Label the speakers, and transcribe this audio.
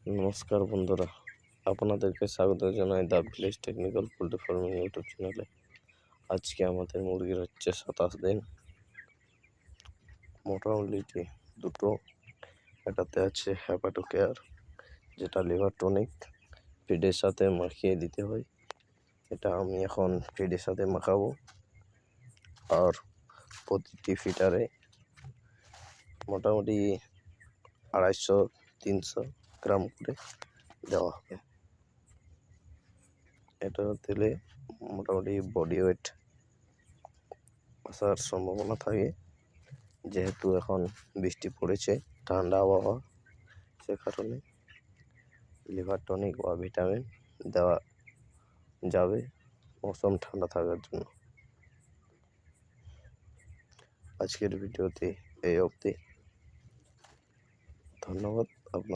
Speaker 1: নমস্কার বন্ধুরা, আপনাদেরকে স্বাগত জানাই the village technical poultry farming YouTube চ্যানেলে। আজকে আমাদের মুরগির হচ্ছে 27 দিন। মোটামুটি দুটো, এটাতে আছে হ্যাপাটো কেয়ার, যেটা লিভার টনিক ফিডের সাথে মাখিয়ে দিতে হয়। এটা আমি এখন ফিডের সাথে মাখাবো। আর প্রতিটি ফিটারে মোটামুটি 250-300 গ্রাম করে দেওয়া হবে। এটা দিলে মোটামুটি বডি ওয়েট আসার সম্ভাবনা থাকে, যেহেতু এখন বৃষ্টি পড়েছে, ঠান্ডা আবহাওয়া, সে কারণে লিভার টনিক বা ভিটামিন দেওয়া যাবে মৌসুম ঠান্ডা থাকার জন্য। আজকের ভিডিওতে এই অবধি। ধন্যবাদ আপনার।